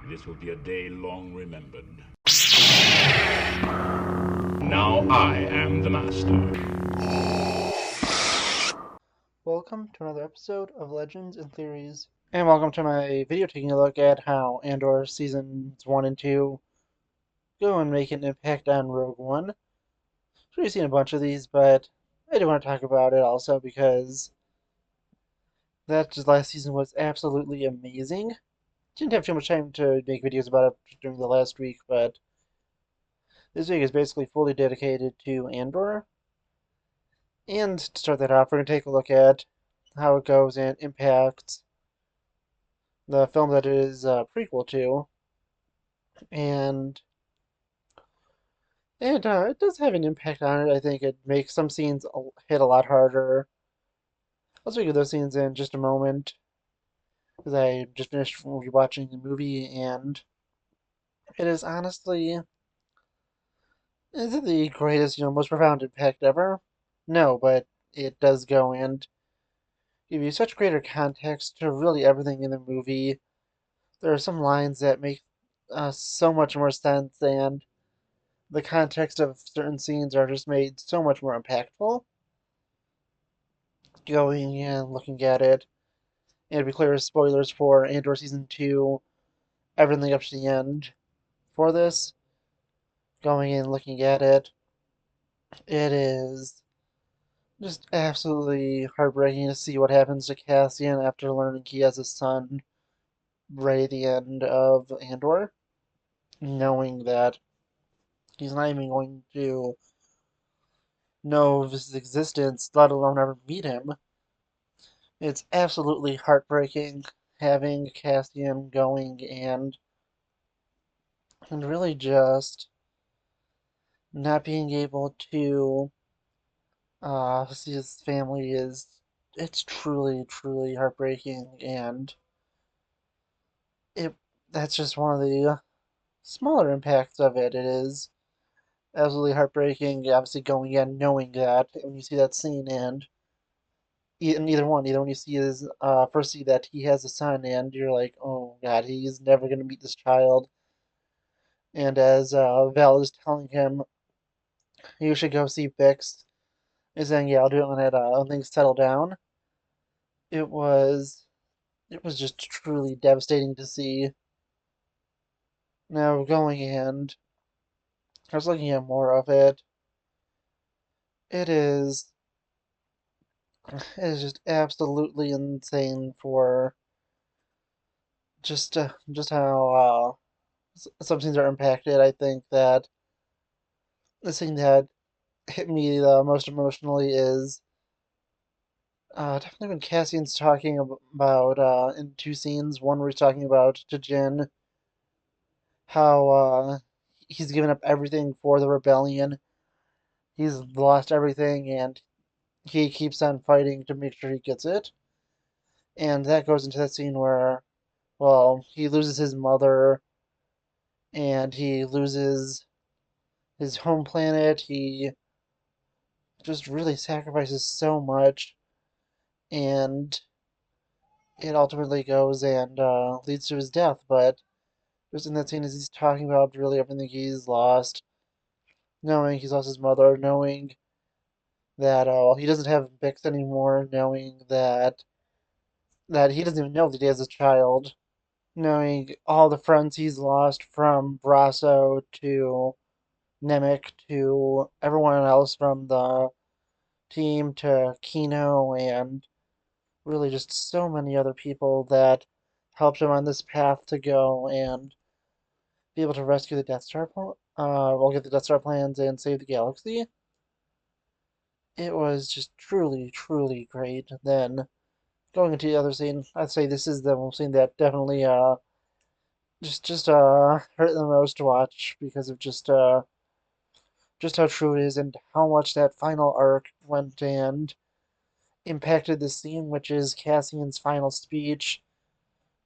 This will be a day long remembered. Now I am the master. Welcome to another episode of Legends and Theories, and welcome to my video taking a look at how Andor Seasons 1 and 2 go and make an impact on Rogue One. So we've seen a bunch of these, but I do want to talk about it also because that just last season was absolutely amazing. Didn't have too much time to make videos about it during the last week, but this week is basically fully dedicated to Andor. And to start that off, we're going to take a look at how it goes and impacts the film that it is a prequel to, and it does have an impact on it. I think it makes some scenes hit a lot harder. I'll speak of those scenes in just a moment, because I just finished watching the movie, and it is honestly, is it the greatest, most profound impact ever? No, but it does go and give you such greater context to really everything in the movie. There are some lines that make so much more sense, and the context of certain scenes are just made so much more impactful. Going and looking at it, and to be clear, spoilers for Andor Season 2, everything up to the end for this. Going and looking at it, it is just absolutely heartbreaking to see what happens to Cassian after learning he has a son right at the end of Andor, knowing that he's not even going to know of his existence, let alone ever meet him. It's absolutely heartbreaking having Cassian going and really just not being able to see his family is it's truly heartbreaking, and it that's just one of the smaller impacts of it. It is absolutely heartbreaking, obviously going in knowing that when you see that scene, and either when you see his first see that he has a son and you're like, oh god, he's never gonna meet this child, and as Val is telling him you should go see Bix, he's saying, yeah, I'll do it when things settle down. It was it was just truly devastating to see. Now going and I was looking at more of it. It is it is just absolutely insane for just how some scenes are impacted. I think that the thing that hit me the most emotionally is definitely when Cassian's talking about in two scenes. One where he's talking about to Jin how he's given up everything for the rebellion. He's lost everything, and he keeps on fighting to make sure he gets it. And that goes into that scene where, well, he loses his mother and he loses his home planet. He just really sacrifices so much, and it ultimately goes and leads to his death. But just in that scene, as he's talking about really everything he's lost, knowing he's lost his mother, knowing that he doesn't have Bix anymore, knowing that he doesn't even know that he has a child, knowing all the friends he's lost from Brasso to Nemec to everyone else from the team to Kino and really just so many other people that helped him on this path to go and be able to rescue the Death Star, well, get the Death Star plans and save the galaxy. It was just truly great. Then going into the other scene, I'd say this is the scene that definitely hurt the most to watch because of just how true it is and how much that final arc went and impacted the scene, which is Cassian's final speech,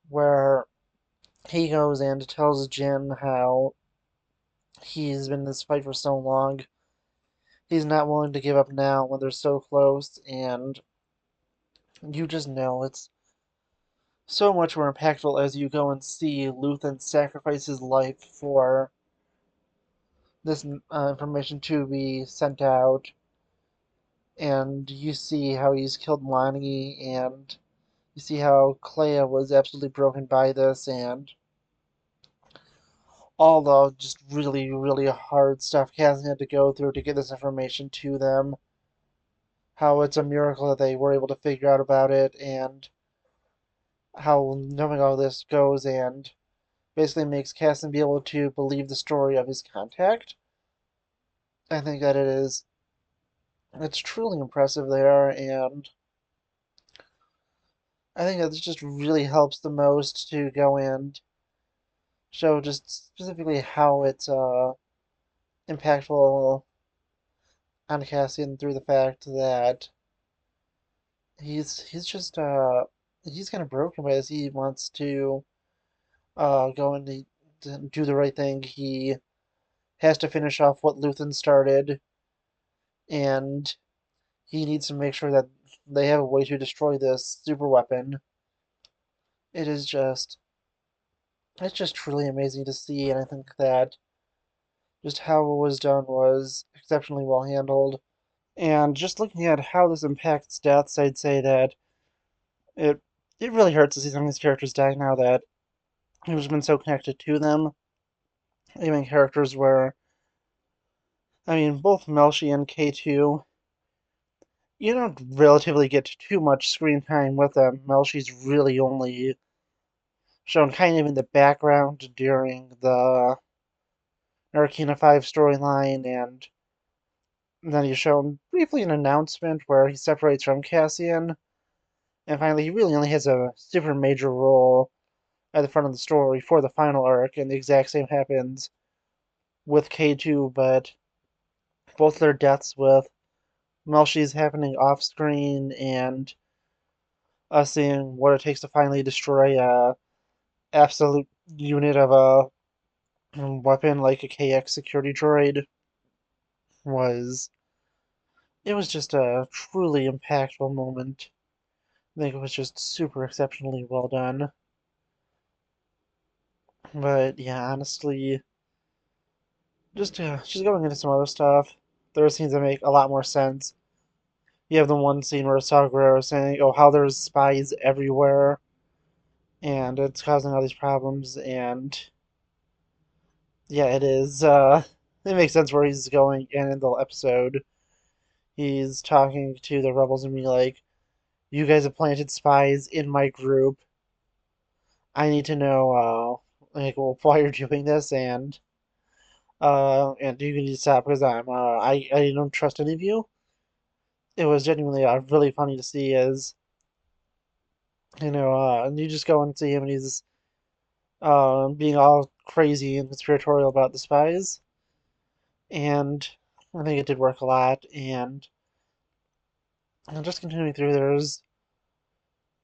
where he goes and tells Jin how he's been in this fight for so long. He's not willing to give up now when they're so close, and you just know it's so much more impactful as you go and see Luthen sacrifice his life for this information to be sent out, and you see how he's killed Lonnie, and you see how Clea was absolutely broken by this, and all the just really, really hard stuff Cassian had to go through to get this information to them. How it's a miracle that they were able to figure out about it, and how knowing all this goes and basically makes Cassian be able to believe the story of his contact. I think that it's truly impressive there, and I think that this just really helps the most to go and show just specifically how it's impactful on Cassian through the fact that he's just he's kind of broken by this. He wants to go and to do the right thing. He has to finish off what Luthen started, and he needs to make sure that they have a way to destroy this super weapon. It is just it's just truly amazing to see, and I think that just how it was done was exceptionally well handled. And just looking at how this impacts deaths, I'd say that it it really hurts to see some of these characters die now that we've been so connected to them. Even characters where, I mean, both Melshi and K2, you don't relatively get too much screen time with them. Melshi's really only shown kind of in the background during the Narkina 5 storyline, and then he's shown briefly an announcement where he separates from Cassian, and finally he really only has a super major role at the front of the story for the final arc, and the exact same happens with K2, but both their deaths with Melshi's happening off screen, and us seeing what it takes to finally destroy a absolute unit of a weapon like a KX security droid was it was just a truly impactful moment. I think it was just super exceptionally well done. But yeah, honestly, just going into some other stuff, there are scenes that make a lot more sense. You have the one scene where Saw Gerrera saying, "Oh, how there's spies everywhere, and it's causing all these problems." And yeah, it is. It makes sense where he's going. And in the episode, he's talking to the rebels and being like, "You guys have planted spies in my group. I need to know, like, well, why you're doing this, and you need to stop because I don't trust any of you." It was genuinely really funny to see as and you just go and see him and he's being all crazy and conspiratorial about the spies, and I think it did work a lot. And just continuing through, there's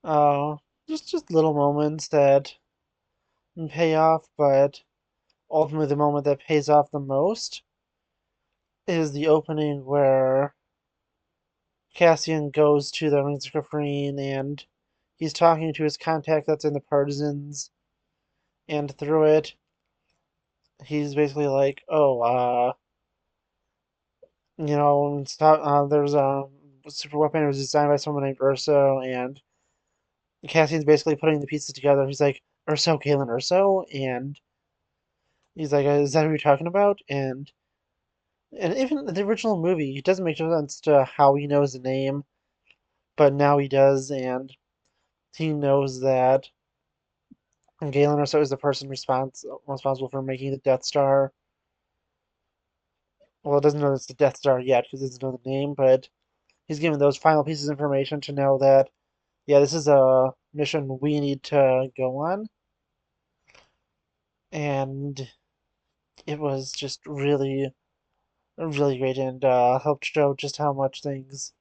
uh just little moments that pay off, but ultimately the moment that pays off the most is the opening where Cassian goes to the Rings of Kafrene and he's talking to his contact that's in the Partisans, and through it, he's basically like, "Oh, it's not, there's a super weapon. It was designed by someone named Urso, and Cassian's basically putting the pieces together. He's like, Urso, Galen Urso, and he's like, is that who you're talking about?" And even in the original movie, it doesn't make sense to how he knows the name, but now he does, and he knows that Galen Russo is the person responsible for making the Death Star. Well, it doesn't know it's the Death Star yet because it doesn't know the name, but he's given those final pieces of information to know that, yeah, this is a mission we need to go on. And it was just really, really great and helped show just how much things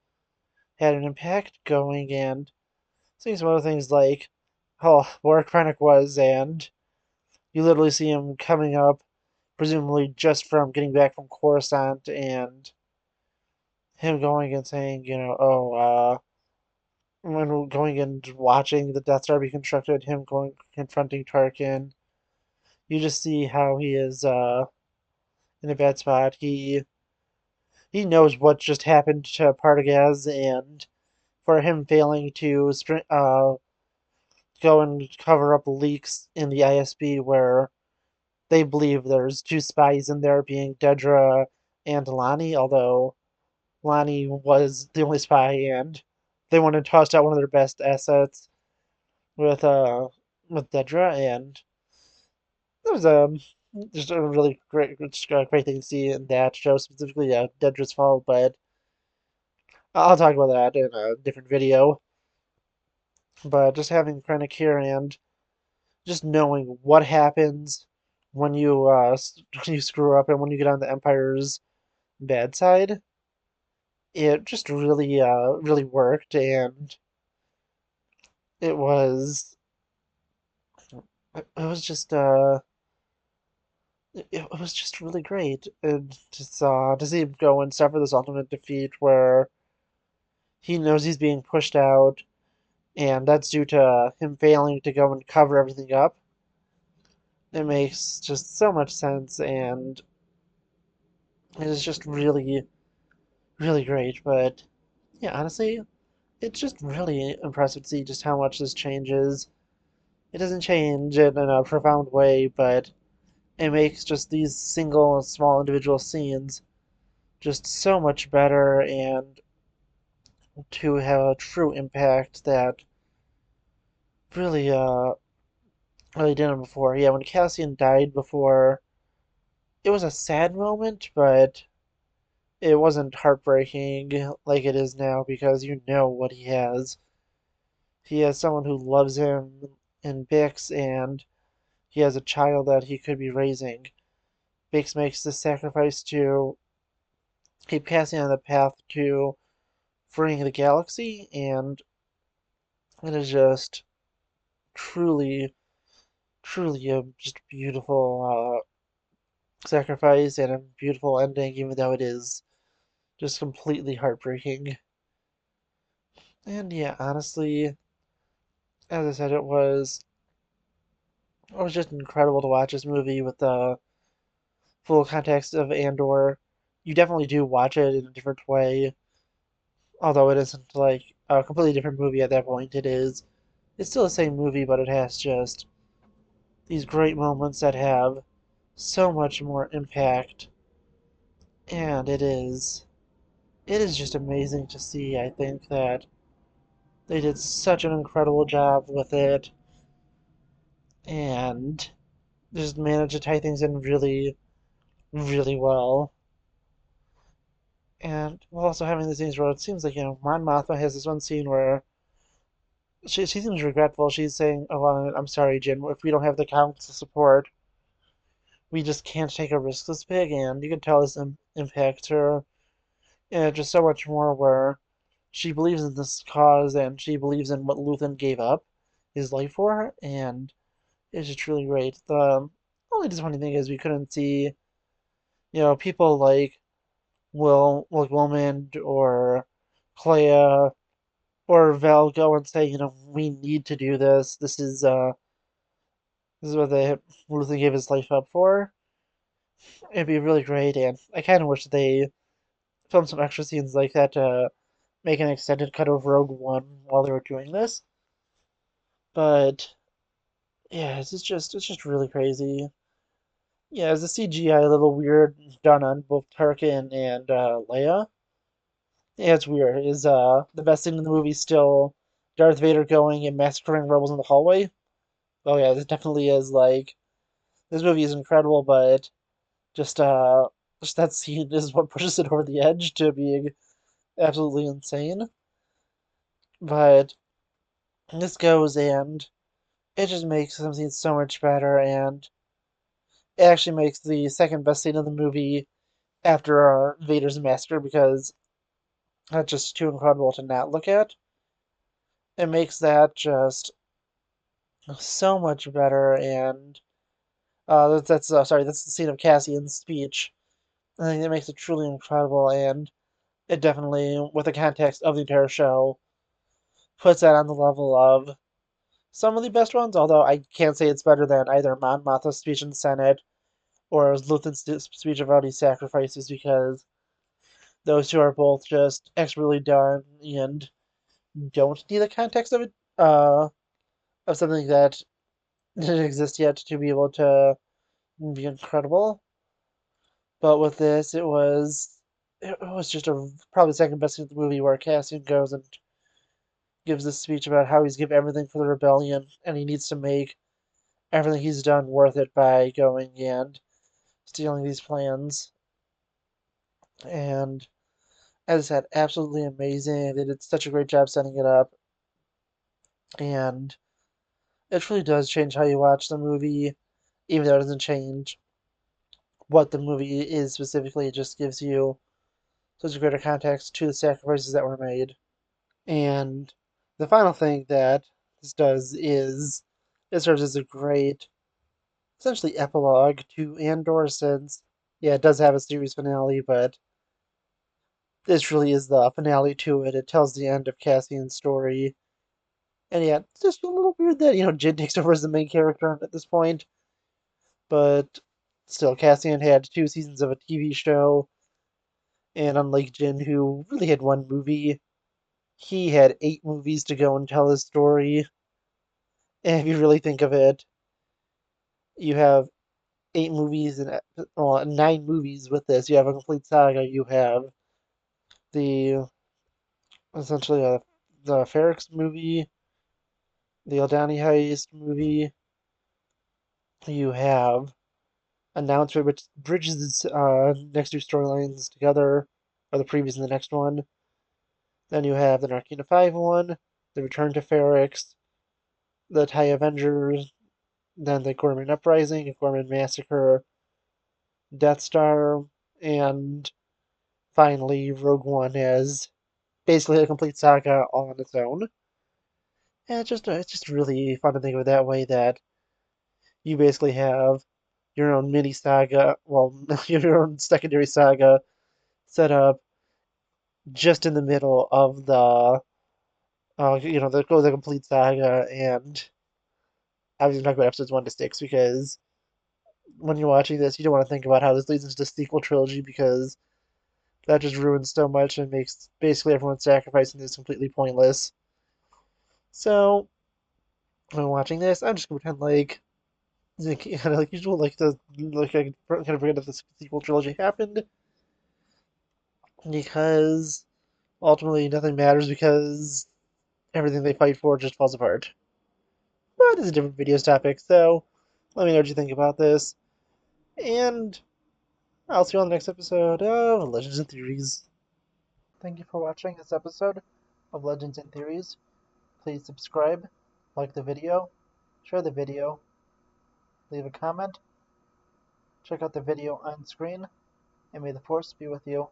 had an impact going and seeing some other things like where Krennic was, and you literally see him coming up, presumably just from getting back from Coruscant, and him going and saying, when going and watching the Death Star be constructed, him going confronting Tarkin, you just see how he is in a bad spot. He knows what just happened to Partagaz, and for him failing to go and cover up leaks in the ISB where they believe there's two spies in there, being Dedra and Lonnie, although Lonnie was the only spy, and they wanted to toss out one of their best assets with uh with Dedra, and it was just a really great thing to see in that show, specifically Dedra's fall. But I'll talk about that in a different video. But just having Krennic here and just knowing what happens when you when you screw up and when you get on the Empire's bad side, it just really worked, and it was it was just it was just really great. And just to see him go and suffer this ultimate defeat where he knows he's being pushed out, and that's due to him failing to go and cover everything up. It makes just so much sense, and it is just really great. But yeah, honestly, it's just really impressive to see just how much this changes. It doesn't change it in a profound way, but it makes just these single small individual scenes just so much better and to have a true impact that really really didn't before. Yeah, when Cassian died before, it was a sad moment, but it wasn't heartbreaking like it is now because you know what he has. He has someone who loves him in Bix, and he has a child that he could be raising. Bix makes the sacrifice to keep Cassian on the path to freeing the galaxy, and it is just truly, truly a just beautiful sacrifice and a beautiful ending, even though it is just completely heartbreaking. And yeah, honestly, as I said, it was just incredible to watch this movie with the full context of Andor. You definitely do watch it in a different way, although it isn't like a completely different movie at that point. It's still the same movie, but it has just these great moments that have so much more impact, and it is just amazing to see. I think that they did such an incredible job with it, and just managed to tie things in really well. And while also having the scenes where it seems like, Mon Mothma has this one scene where she seems regretful. She's saying, "Oh, I'm sorry, Jin. If we don't have the council support, we just can't take a risk this big." And you can tell this impacts her, and just so much more where she believes in this cause and she believes in what Luthen gave up his life for, and it's just really great. The only disappointing thing is we couldn't see, people like Wilmond or Clea or Val go and say, we need to do this. This is what they Luthen gave his life up for. It'd be really great, and I kind of wish they filmed some extra scenes like that to make an extended cut of Rogue One while they were doing this. But yeah, it's just really crazy. Yeah, is the CGI a little weird done on both Tarkin and Leia? Yeah, it's weird. Is the best scene in the movie still Darth Vader going and massacring rebels in the hallway? Oh yeah, this definitely is like this movie is incredible, but just uh just that scene is what pushes it over the edge to being absolutely insane. But this goes and it just makes something so much better, and it actually makes the second best scene of the movie after Vader's massacre because that's just too incredible to not look at. It makes that just so much better, and that's the scene of Cassian's speech. I think that makes it truly incredible, and it definitely, with the context of the entire show, puts that on the level of some of the best ones, although I can't say it's better than either Mon Mothma's speech in the Senate or Luthen's speech about his sacrifices, because those two are both just expertly done and don't need the context of it, of something that didn't exist yet to be able to be incredible. But with this, it was just probably the second best scene of the movie where Cassian goes and gives this speech about how he's given everything for the rebellion and he needs to make everything he's done worth it by going and stealing these plans. And as I said, absolutely amazing. They did such a great job setting it up, and it really does change how you watch the movie, even though it doesn't change what the movie is specifically. It just gives you such a greater context to the sacrifices that were made. And the final thing that this does is it serves as a great, essentially, epilogue to Andor, since, yeah, it does have a series finale, but this really is the finale to it. It tells the end of Cassian's story. And yeah, it's just a little weird that, Jin takes over as the main character at this point. But still, Cassian had 2 seasons of a TV show, and unlike Jin, who really had one movie, he had 8 movies to go and tell his story. And if you really think of it, you have 8 movies and, well, 9 movies with this. You have a complete saga. You have the essentially the Ferrex movie, the Aldani heist movie. You have announcement, which bridges next 2 storylines together, or the previous and the next one. Then you have the Narkina 5 one, the Return to Ferrex, the TIE Avengers, then the Gorman Uprising, Gorman Massacre, Death Star, and finally Rogue One as basically a complete saga all on its own. And it's just really fun to think of it that way, that you basically have your own mini saga, well, your own secondary saga set up just in the middle of the complete saga. And I was going to talk about episodes 1 to 6, because when you're watching this, you don't want to think about how this leads into the sequel trilogy, because that just ruins so much and makes basically everyone's sacrificing this completely pointless. So when watching this, I'm just gonna pretend kind of like usual, like I kind of forget that the sequel trilogy happened, because ultimately nothing matters, because everything they fight for just falls apart. But it's a different videos topic, so let me know what you think about this, and I'll see you on the next episode of Legends and Theories. Thank you for watching this episode of Legends and Theories. Please subscribe, like the video, share the video, leave a comment, check out the video on screen, and may the Force be with you.